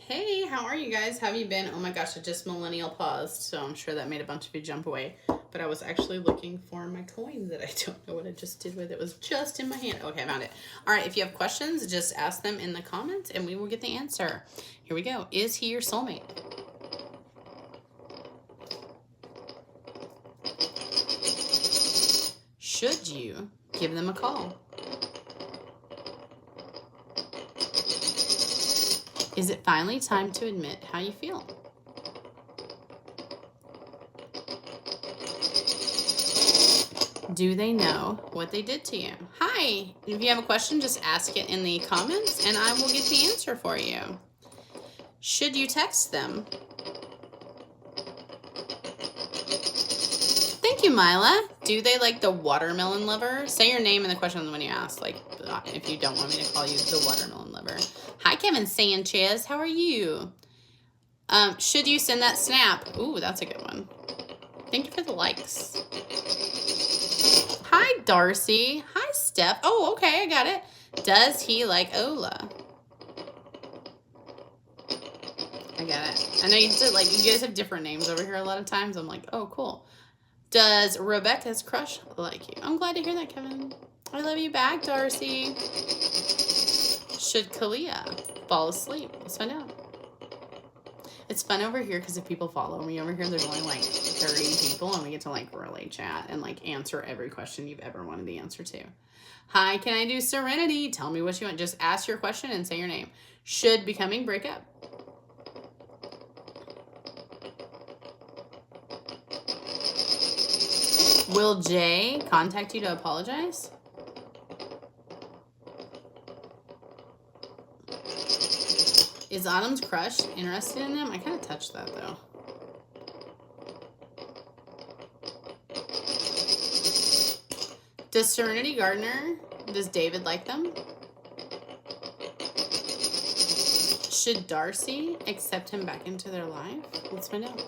Hey, how are you guys? How have you been? Oh my gosh, I just millennial paused, so I'm sure that made a bunch of you jump away. But I was actually looking for my coin that I don't know what I just did with. It was just in my hand. Okay, I found it. All right, if you have questions, just ask them in the comments and we will get the answer. Here we go. Is he your soulmate? Should you give them a call? Is it finally time to admit how you feel? Do they know what they did to you? Hi. If you have a question, just ask it in the comments and I will get the answer for you. Should you text them? Thank you, Mila. Do they like the watermelon lover? Say your name in the question when you ask, like, if you don't want me to call you the watermelon lover. Hi, Kevin Sanchez. How are you? Should you send that snap? Ooh, that's a good one. Thank you for the likes. Hi, Darcy. Hi, Steph. Oh, okay, I got it. Does he like Ola? I got it. I know you have to, like, you guys have different names over here a lot of times. I'm like, oh, cool. Does Rebecca's crush like you? I'm glad to hear that, Kevin. I love you back, Darcy. Should Kalia fall asleep? Let's find out. It's fun over here because if people follow me over here, there's only like 30 people and we get to like really chat and like answer every question you've ever wanted the answer to. Hi, can I do Serenity? Tell me what you want. Just ask your question and say your name. Should becoming break up? Will Jay contact you to apologize? Is Autumn's crush interested in them? I kind of touched that though. Does Serenity Gardner, does David like them? Should Darcy accept him back into their life? Let's find out.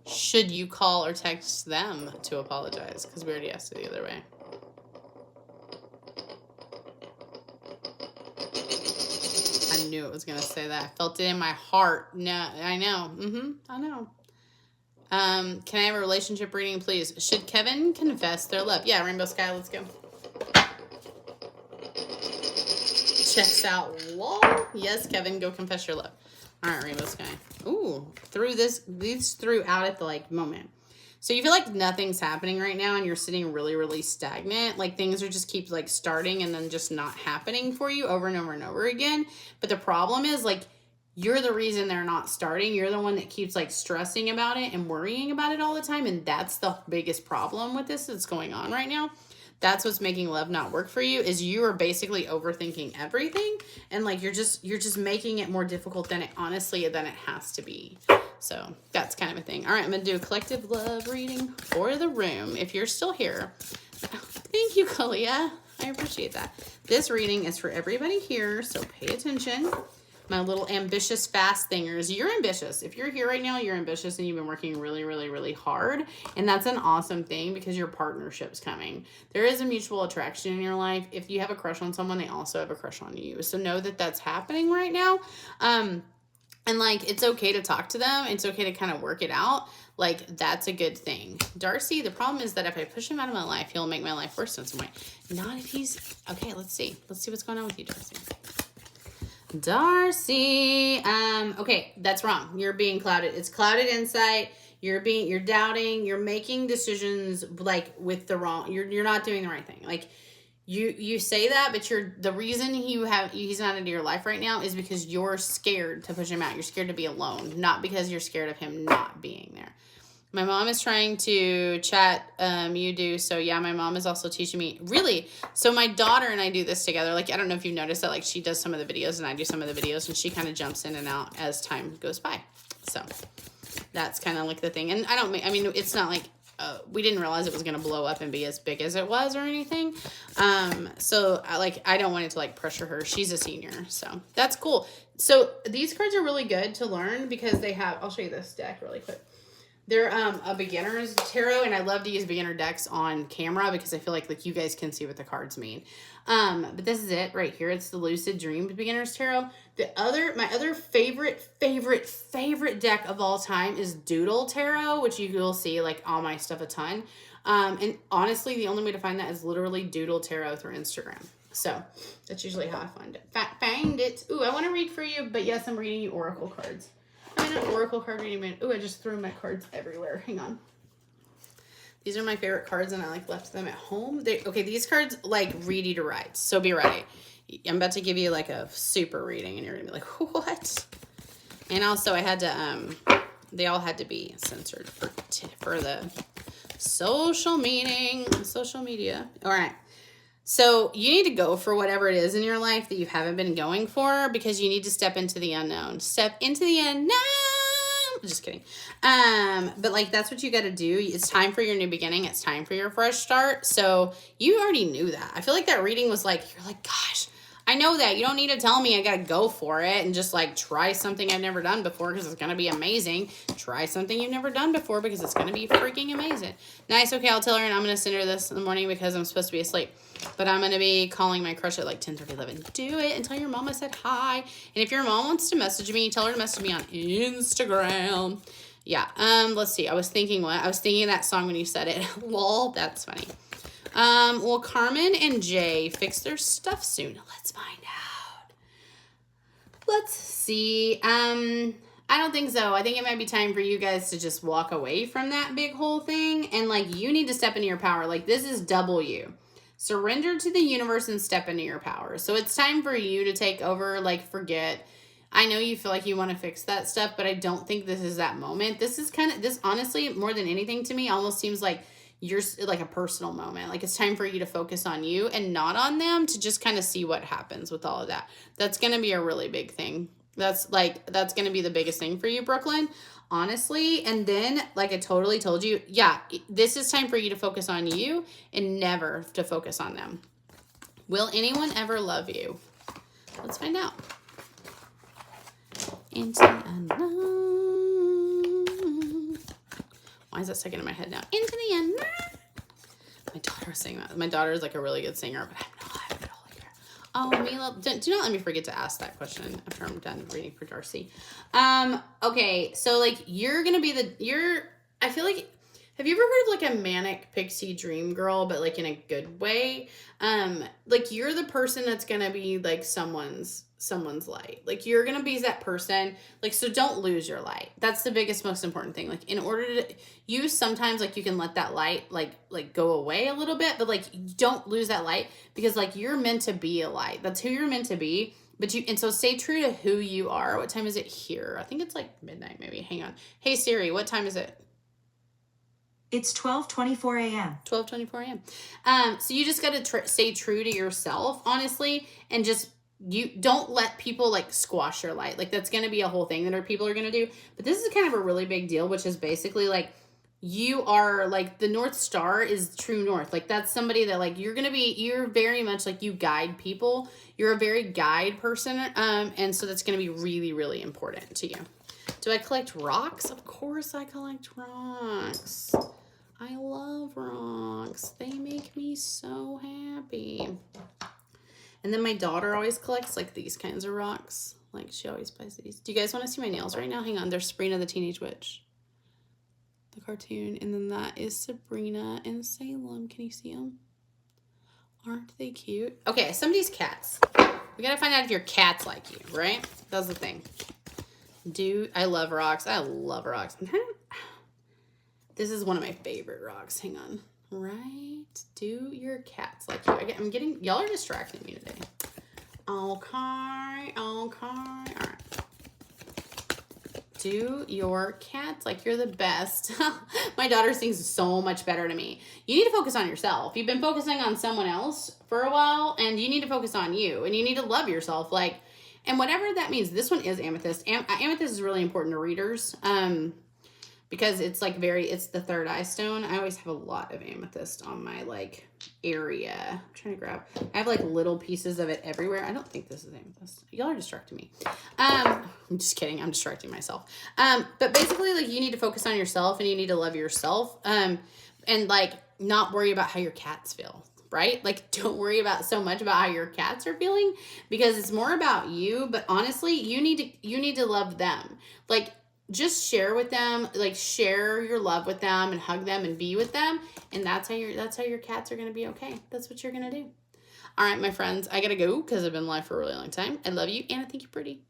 Should you call or text them to apologize? Because we already asked it the other way. I knew it was going to say that. I felt it in my heart. No, I know. I know. Can I have a relationship reading, please? Should Kevin confess their love? Yeah, Rainbow Sky, let's go. Checks out. Lol. Yes, Kevin, go confess your love. All right, Rainbow Sky. Ooh, these threw out at the like moment. So you feel like nothing's happening right now and you're sitting really, really stagnant. Like things are just keep like starting and then just not happening for you over and over and over again. But the problem is like you're the reason they're not starting. You're the one that keeps like stressing about it and worrying about it all the time. And that's the biggest problem with this that's going on right now. That's what's making love not work for you is you are basically overthinking everything and like you're just making it more difficult than it has to be. So that's kind of a thing. All right, I'm going to do a collective love reading for the room. If you're still here, thank you, Kalia. I appreciate that. This reading is for everybody here, so pay attention. My little ambitious fast thingers. You're ambitious. If you're here right now, you're ambitious and you've been working really, really, really hard. And that's an awesome thing because your partnership's coming. There is a mutual attraction in your life. If you have a crush on someone, they also have a crush on you. So know that that's happening right now. And like, it's okay to talk to them. It's okay to kind of work it out. Like, that's a good thing. Darcy, the problem is that if I push him out of my life, he'll make my life worse in some way. Not if he's... Okay, let's see. Let's see what's going on with you, Darcy. Darcy. Okay, that's wrong. You're being clouded. It's clouded insight. You're doubting. You're making decisions like with the wrong... You're not doing the right thing. Like... You say that, but the reason he's not into your life right now is because you're scared to push him out. You're scared to be alone, not because you're scared of him not being there. My mom is trying to chat. You do. So yeah, my mom is also teaching me. Really? So my daughter and I do this together. Like, I don't know if you've noticed that, like, she does some of the videos and I do some of the videos and she kind of jumps in and out as time goes by. So that's kind of like the thing. And it's not like, we didn't realize it was going to blow up and be as big as it was or anything. So I don't want it to like pressure her. She's a senior. So that's cool. So these cards are really good to learn because they have, I'll show you this deck really quick. They're a beginner's tarot, and I love to use beginner decks on camera because I feel like you guys can see what the cards mean. But this is it right here. It's the Lucid Dream Beginner's Tarot. My other favorite deck of all time is Doodle Tarot, which you will see like all my stuff a ton. And honestly, the only way to find that is literally Doodle Tarot through Instagram. So that's usually how I find it. Ooh, I want to read for you, but yes, I'm reading you Oracle cards. I'm in an Oracle card reading, man. Ooh, I just threw my cards everywhere. Hang on. These are my favorite cards, and I like left them at home. These cards like read you to write, so be ready. I'm about to give you like a super reading, and you're gonna be like, what? And also, I had to they all had to be censored for the social media. All right. So you need to go for whatever it is in your life that you haven't been going for, because you need to step into the unknown. Step into the unknown. Just kidding. But like, that's what you got to do. It's time for your new beginning. It's time for your fresh start. So you already knew that. I feel like that reading was like, you're like, gosh, I know that. You don't need to tell me I got to go for it and just like try something I've never done before because it's going to be amazing. Try something you've never done before because it's going to be freaking amazing. Nice. Okay, I'll tell her, and I'm going to send her this in the morning because I'm supposed to be asleep. But I'm going to be calling my crush at like 10:30, 11. Do it and tell your mom I said hi. And if your mom wants to message me, tell her to message me on Instagram. Yeah. Let's see. I was thinking that song when you said it. Lol. That's funny. Will Carmen and Jay fix their stuff soon? Let's find out. Let's see. I don't think so. I think it might be time for you guys to just walk away from that big whole thing. And like, you need to step into your power. Like, this is double you. Surrender to the universe and step into your power. So it's time for you to take over, like, forget. I know you feel like you want to fix that stuff, but I don't think this is that moment. This honestly, more than anything to me, almost seems like you're like a personal moment. Like, it's time for you to focus on you and not on them, to just kind of see what happens with all of that. That's going to be a really big thing. That's going to be the biggest thing for you, Brooklyn, honestly. And then, like I totally told you, yeah, this is time for you to focus on you and never to focus on them. Will anyone ever love you? Let's find out. Into the unknown. Why is that sticking in my head now? Into the unknown. My daughter was saying that. My daughter is like a really good singer, but I'm not at all here. Oh, Mila, do not let me forget to ask that question after I'm done reading for Darcy. Okay, so like, you're gonna be I feel like, have you ever heard of like a manic pixie dream girl, but like in a good way? Like, you're the person that's gonna be like someone's light. Like, you're gonna be that person. Like, so don't lose your light. That's the biggest, most important thing. Like, in order to sometimes like, you can let that light like go away a little bit, but like, don't lose that light, because like, you're meant to be a light. That's who you're meant to be. And so stay true to who you are. What time is it here? I think it's like midnight maybe. Hang on. Hey Siri, what time is it? It's 12:24 a.m. 12:24 a.m. So you just got to stay true to yourself, honestly, and just, you don't let people like squash your light. Like, that's going to be a whole thing that people are going to do. But this is kind of a really big deal, which is basically like, you are like, the North Star is true north. Like, that's somebody that like, you're very much like, you guide people. You're a very guide person. And so that's going to be really, really important to you. Do I collect rocks? Of course I collect rocks. I love rocks. They make me so happy. And then my daughter always collects like these kinds of rocks. Like, she always buys these. Do you guys want to see my nails right now? Hang on. There's Sabrina the Teenage Witch, the cartoon. And then that is Sabrina and Salem. Can you see them? Aren't they cute? Okay, somebody's cats. We gotta find out if your cat's like you, right? That's the thing. I love rocks. I love rocks. This is one of my favorite rocks. Hang on. Right? Do your cats like you? Y'all are distracting me today. Okay. All right. Do your cats like you're the best? My daughter sings so much better to me. You need to focus on yourself. You've been focusing on someone else for a while, and you need to focus on you, and you need to love yourself. Like, and whatever that means. This one is amethyst. Amethyst is really important to readers. Because it's like it's the third eye stone. I always have a lot of amethyst on my like area. I'm trying to grab. I have like little pieces of it everywhere. I don't think this is the amethyst. Y'all are distracting me. I'm just kidding. I'm distracting myself. But basically, like, you need to focus on yourself and you need to love yourself. And like, not worry about how your cats feel. Right? Like, don't worry about so much about how your cats are feeling, because it's more about you. But honestly, you need to love them. Like, just share with them, like, share your love with them and hug them and be with them. And that's how your cats are going to be okay. That's what you're going to do. All right, my friends, I got to go because I've been live for a really long time. I love you and I think you're pretty.